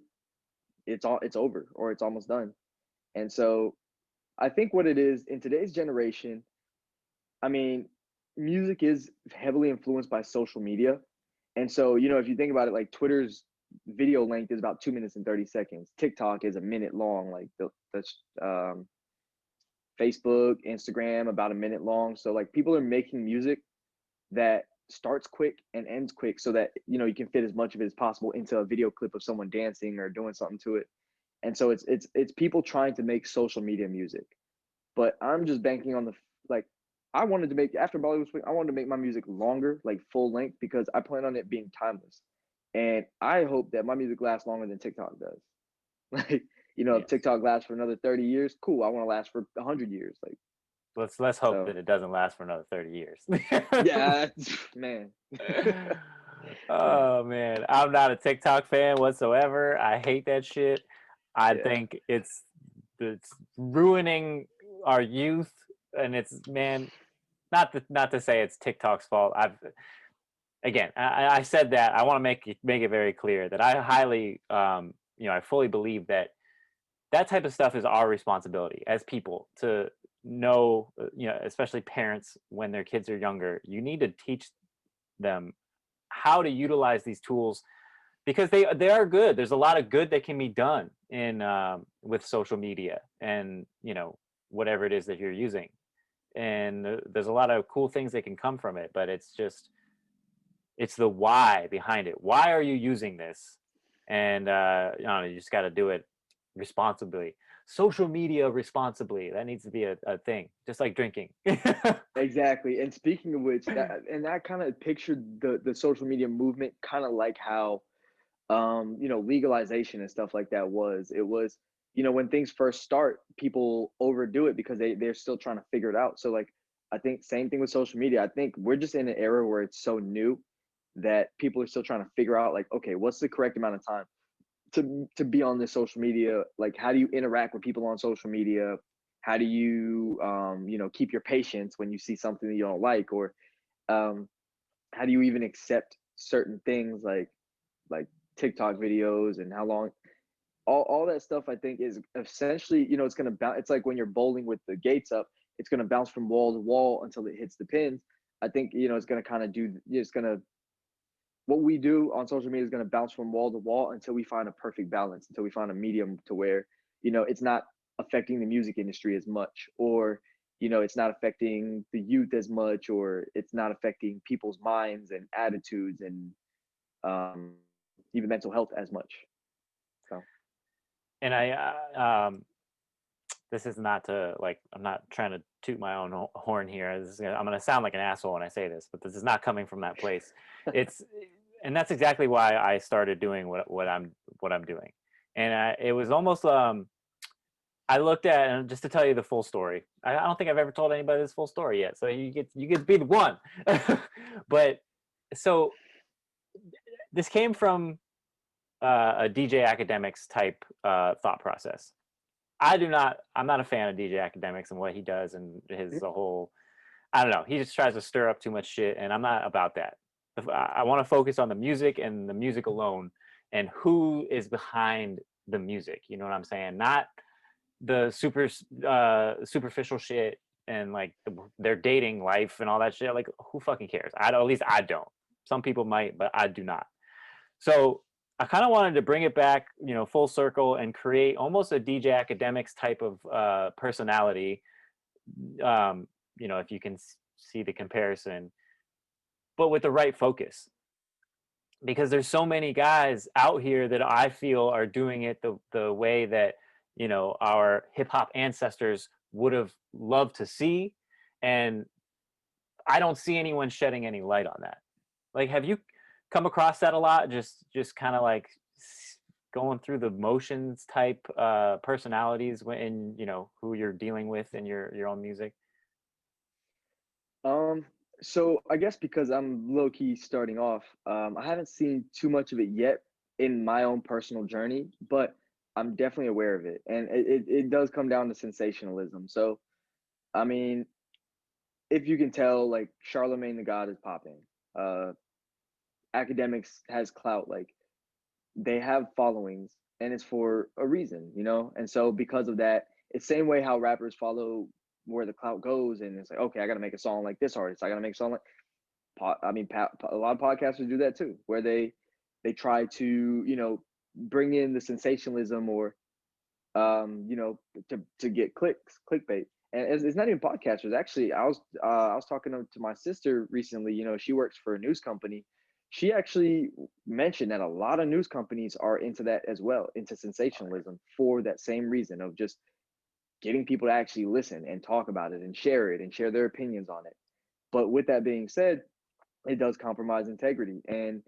it's over or it's almost done. And so I think what it is in today's generation, I mean, music is heavily influenced by social media. And so, if you think about it, like Twitter's video length is about 2 minutes and 30 seconds. TikTok is a minute long. Like Facebook, Instagram, about a minute long. So like people are making music that starts quick and ends quick so that you can fit as much of it as possible into a video clip of someone dancing or doing something to it. And so it's people trying to make social media music. But I'm just banking on like I wanted to make after Bollywood Swing, I wanted to make my music longer, like full length, because I plan on it being timeless. And I hope that my music lasts longer than TikTok does. Like, if Yes. TikTok lasts for another 30 years, cool. I want to last for 100 years. Like, Let's hope so that it doesn't last for another 30 years. yeah, man. Oh man, I'm not a TikTok fan whatsoever. I hate that shit. I Yeah. think it's ruining our youth, and it's, man, not to say it's TikTok's fault. I said that I want to make it very clear that I highly I fully believe that that type of stuff is our responsibility as people to know, especially parents when their kids are younger. You need to teach them how to utilize these tools because they are good. There's a lot of good that can be done in with social media and whatever it is that you're using, and there's a lot of cool things that can come from it. But it's the why behind it. Why are you using this? And you just got to do it responsibly. Social media responsibly. That needs to be a thing, just like drinking. Exactly. And speaking of which, that kind of pictured the social media movement kind of like how legalization and stuff like that was. It was, when things first start, people overdo it because they're still trying to figure it out. So like I think same thing with social media. I think we're just in an era where it's so new that people are still trying to figure out like, okay, what's the correct amount of time to be on this social media? Like, how do you interact with people on social media? How do you keep your patience when you see something that you don't like? Or um how do you even accept certain things like TikTok videos and how long all that stuff I think is essentially, it's going to bounce. It's like when you're bowling with the gates up, it's going to bounce from wall to wall until it hits the pins. I think, it's going to kind of do, it's going to, what we do on social media is going to bounce from wall to wall until we find a perfect balance, until we find a medium to where, it's not affecting the music industry as much, or, it's not affecting the youth as much, or it's not affecting people's minds and attitudes and um, even mental health as much. So, And this is not to, like, I'm not trying to toot my own horn here. I'm going to sound like an asshole when I say this, but this is not coming from that place. It's and that's exactly why I started doing what I'm doing. And it was almost I looked at, and just to tell you the full story, I don't think I've ever told anybody this full story yet. So you get to be the one. But so this came from a DJ Academics type thought process. I'm not a fan of DJ Academics and what he does and his the whole. I don't know. He just tries to stir up too much shit, and I'm not about that. I want to focus on the music and the music alone, and who is behind the music. You know what I'm saying? Not the superficial shit and like their dating life and all that shit. Like, who fucking cares? At least I don't. Some people might, but I do not. So I kind of wanted to bring it back, full circle and create almost a DJ Academics type of personality. If you can see the comparison, but with the right focus, because there's so many guys out here that I feel are doing it the way that our hip hop ancestors would have loved to see, and I don't see anyone shedding any light on that. Like, have you come across that a lot? Just kind of like going through the motions type personalities when who you're dealing with in your own music. Um, so I guess because I'm low key starting off, I haven't seen too much of it yet in my own personal journey, but I'm definitely aware of it, and it does come down to sensationalism. So, I mean, if you can tell, like Charlemagne the God is popping. Uh, Academics has clout, like they have followings, and it's for a reason, And so because of that, it's same way how rappers follow where the clout goes, and it's like, okay, I got to make a song like this artist. I got to make a song like a lot of podcasters do that too, where they try to bring in the sensationalism or to get clicks, clickbait. And it's not even podcasters. Actually, I was talking to my sister recently. She works for a news company. She actually mentioned that a lot of news companies are into that as well, into sensationalism for that same reason of just getting people to actually listen and talk about it and share their opinions on it. But with that being said, it does compromise integrity, and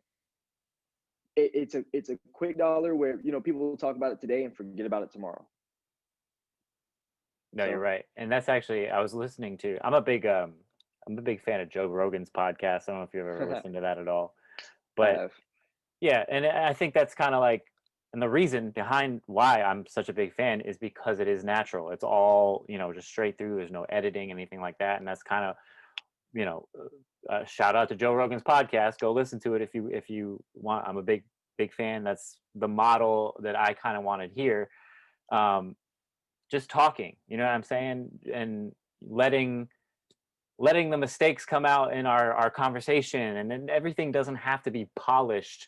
it's a quick dollar where people will talk about it today and forget about it tomorrow. No, you're So right. And that's actually, I was listening to, I'm a big fan of Joe Rogan's podcast. I don't know if you've ever listened to that at all, I but have. yeah. And I think that's kind of like, and the reason behind why I'm such a big fan is because it is natural. It's all, just straight through. There's no editing, anything like that. And that's kind of, shout out to Joe Rogan's podcast. Go listen to it if you want. I'm a big fan. That's the model that I kind of wanted here. Um, just talking, you know what I'm saying, and letting the mistakes come out in our conversation, and then everything doesn't have to be polished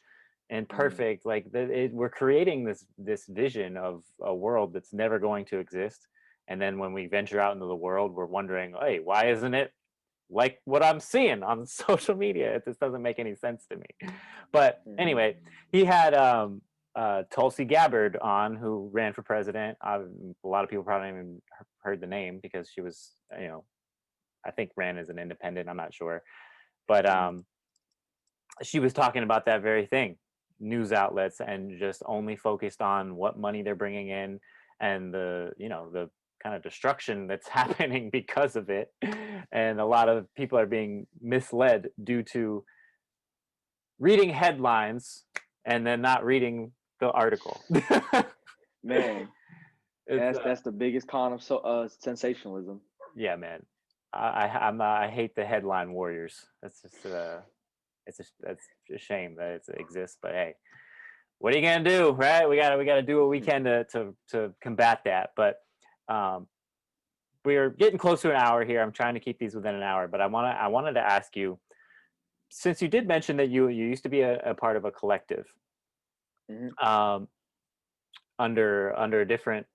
and Mm. perfect. Like we're creating this vision of a world that's never going to exist, and then when we venture out into the world, we're wondering, hey, why isn't it like what I'm seeing on social media? It just doesn't make any sense to me. But Mhm. anyway, he had Tulsi Gabbard on, who ran for president. A lot of people probably haven't even heard the name because she was, I think ran as an independent. I'm not sure, but Mhm. she was talking about that very thing. News outlets and just only focused on what money they're bringing in and the kind of destruction that's happening because of it. And a lot of people are being misled due to reading headlines and then not reading the article. Man, It's that's the biggest con of sensationalism. yeah, man. I hate the headline warriors. That's just that's a shame that it exists. But hey, what are you gonna do, right? We gotta do what we can to combat that. But um, we're getting close to an hour here. I'm trying to keep these within an hour. But I wanted to ask you, since you did mention that you used to be a part of a collective, Mhm. um, under a different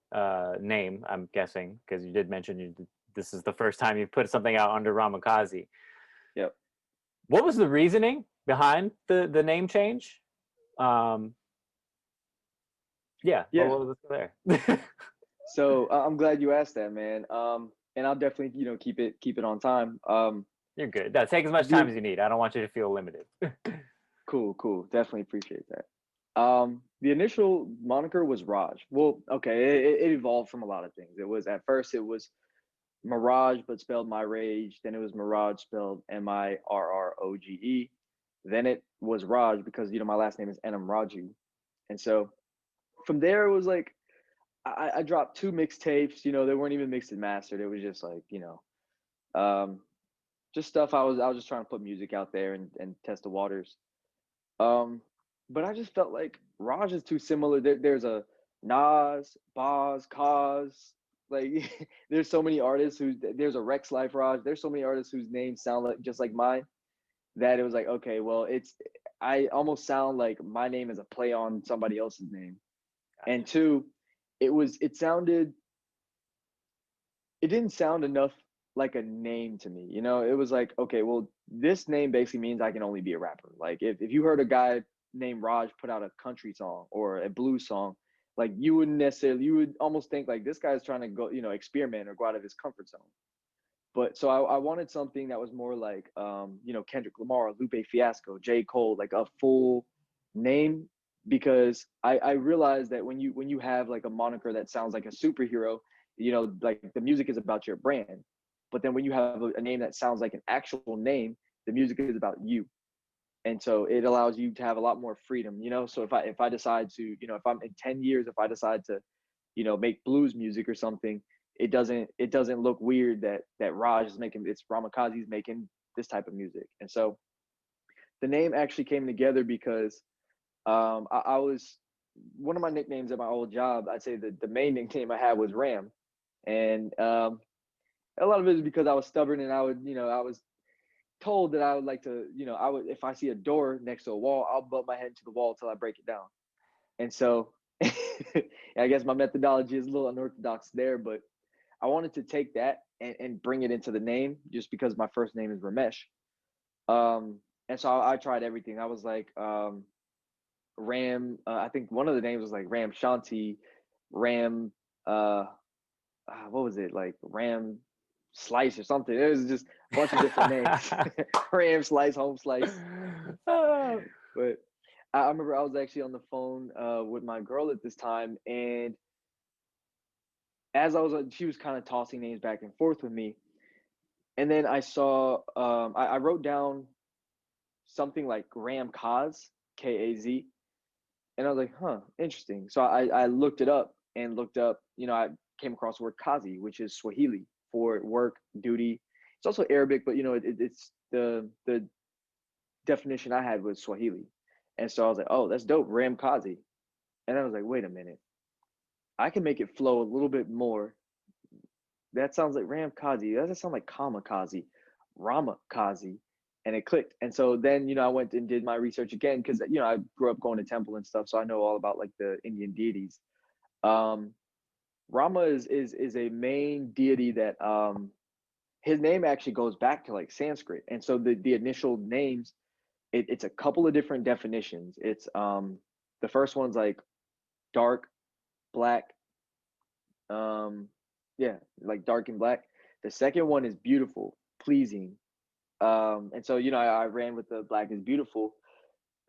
name, I'm guessing, because you did mention this is the first time you've put something out under Rama Kazi. Yep. What was the reasoning behind the name change? Um, yeah, Yeah. what was there? So I'm glad you asked that, man. And I'll definitely keep it on time. You're good. No, take as much time The as you need. I don't want you to feel limited. Cool, cool. Definitely appreciate that. The initial moniker was Raj. Well, okay, it evolved from a lot of things. It was at first it was Mirage, but spelled my rage. Then it was Mirage spelled Mirroge. Then it was Raj because my last name is Enam Raju, and so from there it was like I dropped two mixtapes. They weren't even mixed and mastered. It was just like um, just stuff. I was just trying to put music out there and test the waters. Um, but I just felt like Raj is too similar. There's a Nas, Boz, Cause. Like there's so many artists there's a Rex Life Raj. There's so many artists whose names sound like just like mine that it was like, okay, well, I almost sound like my name is a play on somebody else's name. And Gotcha. two, it didn't sound enough like a name to me. It was like, okay, well, this name basically means I can only be a rapper. Like if you heard a guy named Raj put out a country song or a blues song, like you would almost think like this guy's trying to go, experiment or go out of his comfort zone. But so I wanted something that was more like, Kendrick Lamar, Lupe Fiasco, J. Cole, like a full name, because I realized that when you have like a moniker that sounds like a superhero, like the music is about your brand. But then when you have a name that sounds like an actual name, the music is about you. And so it allows you to have a lot more freedom. So if I decide to, if I'm in 10 years, if I decide to, make blues music or something, it doesn't look weird that Raj is making, it's Rama Kazi's making this type of music. And so the name actually came together because I was one of my nicknames at my old job. I'd say the main nickname I had was Ram, and a lot of it is because I was stubborn and I was told that I would like to, I would, if I see a door next to a wall, I'll butt my head into the wall till I break it down. And so I guess my methodology is a little unorthodox there, but I wanted to take that and bring it into the name just because my first name is Ramesh. Um, and so I tried everything. I was like, Ram, I think one of the names was like Ram Shanti, Ram, uh, what was it? Like Ram Slice or something. It was just a bunch of different names. Ram Slice, Home Slice. Oh, But I remember I was actually on the phone with my girl at this time, and as I was, she was kind of tossing names back and forth with me, and then I saw, I wrote down something like Ram Kaz, Kaz, and I was like, huh, interesting. So I looked it up and looked up, I came across the word Kazi, which is Swahili for work, duty. It's also Arabic, but it's the definition I had was Swahili. And so I was like, oh, that's dope, Ram Kazi. And I was like, wait a minute, I can make it flow a little bit more. That sounds like Ram Kazi. That doesn't sound like Kamikaze, Rama Kazi. And it clicked. And so then, I went and did my research again because, I grew up going to temple and stuff. So I know all about like the Indian deities. Um, Rama is a main deity that his name actually goes back to like Sanskrit. And so the initial names, it's a couple of different definitions. It's the first one's like dark, black, yeah, like dark and black. The second one is beautiful, pleasing. And so I ran with the black is beautiful,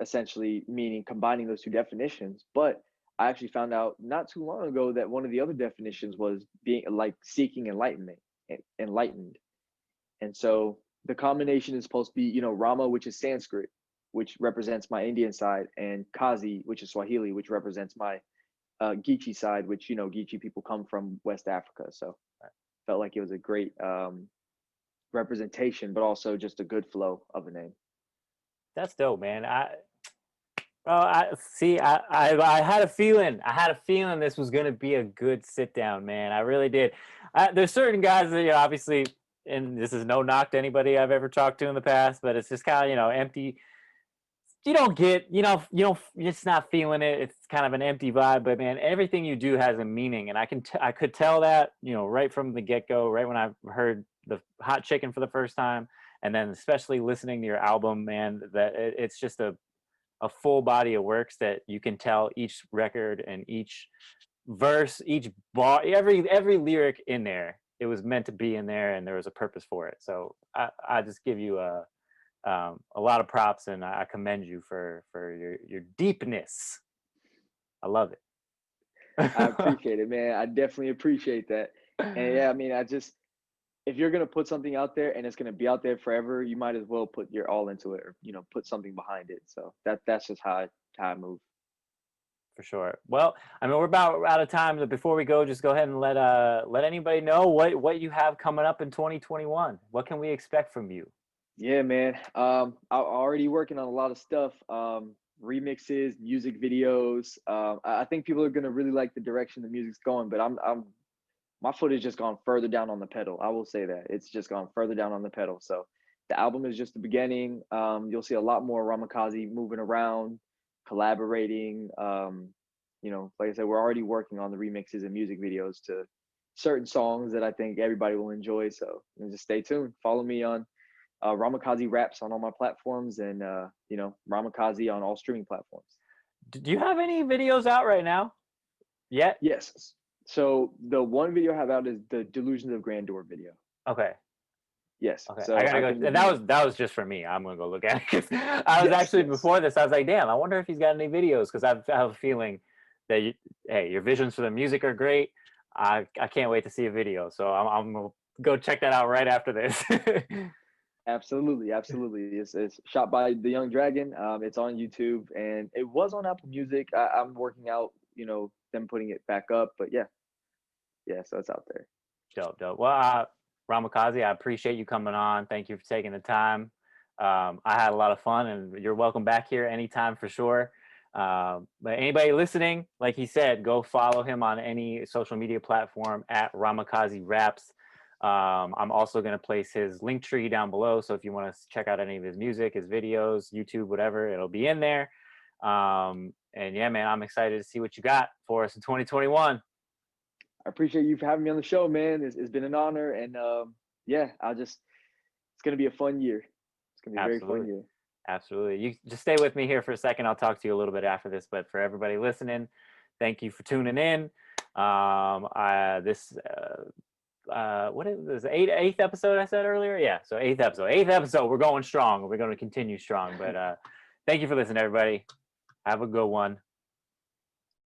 essentially meaning combining those two definitions. But I actually found out not too long ago that one of the other definitions was being like seeking enlightenment, enlightened. And so the combination is supposed to be, Rama, which is Sanskrit, which represents my Indian side, and Kazi, which is Swahili, which represents my Geechee side, which Geechee people come from West Africa. So felt like it was a great representation, but also just a good flow of a name. that's dope, man. I see. I had a feeling. I had a feeling this was gonna be a good sit down, man. I really did. There's certain guys that obviously, and this is no knock to anybody I've ever talked to in the past, but it's just kind of empty. You don't get, you're just not feeling it. It's kind of an empty vibe. But man, everything you do has a meaning, and I could tell that right from the get go, right when I heard the Hot Chicken for the first time, and then especially listening to your album, man, that it's just a full body of works that you can tell each record and each verse, each bar, every lyric in there. It was meant to be in there, and there was a purpose for it. So I just give you a lot of props, and I commend you for your deepness. I love I it. appreciate it, man. I definitely appreciate that. And yeah, I mean, I just if you're gonna put something out there and it's gonna be out there forever, you might as well put your all into it, or put something behind it. So that's just how I move. For sure. Well, I mean, we're about out of time. But before we go, just go ahead and let anybody know what you have coming up in 2021. What can we expect from you? Yeah, man. I'm already working on a lot of stuff. Remixes, music videos. I think people are gonna really like the direction the music's going, but I'm my foot has just gone further down on the pedal. I will say that it's just gone further down on the pedal. So the album is just the beginning. You'll see a lot more Rama Kazi moving around, collaborating. Like I said, we're already working on the remixes and music videos to certain songs that I think everybody will enjoy. So just stay tuned. Follow me on Rama Kazi Raps on all my platforms, and Rama Kazi on all streaming platforms. Do you have any videos out right now yet? Yes. So the one video I have out is the Delusions of Grandeur video. Okay. Yes. Okay, I So gotta I go. can And review. that was just for me. I'm gonna go look at it. 'Cause I was Yes. actually Yes. before this. I was like, damn. I wonder if he's got any videos because I have a feeling that hey, your visions for the music are great. I can't wait to see a video. So I'm gonna go check that out right after this. Absolutely. Absolutely. It's shot by the Young Dragon. It's on YouTube, and it was on Apple Music. I'm working out, them putting it back up, but yeah. Yeah. So it's out there. Dope, dope. Well, Rama Kazi, I appreciate you coming on. Thank you for taking the time. I had a lot of fun, and you're welcome back here anytime for sure. But anybody listening, like he said, go follow him on any social media platform at Rama Kazi Raps. I'm also going to place his link tree down below. So if you want to check out any of his music, his videos, YouTube, whatever, it'll be in there. And yeah, man, I'm excited to see what you got for us in 2021. I appreciate you for having me on the show, man. It's been an honor, and yeah, it's gonna be a fun year. It's gonna be a very fun Absolutely. year. Absolutely. You just stay with me here for a second. I'll talk to you a little bit after this. But for everybody listening, thank you for tuning in. What is this? Eighth episode I said earlier? Yeah. So eighth episode. Eighth episode. We're going strong. We're going to continue strong. But thank you for listening, everybody. Have a good one.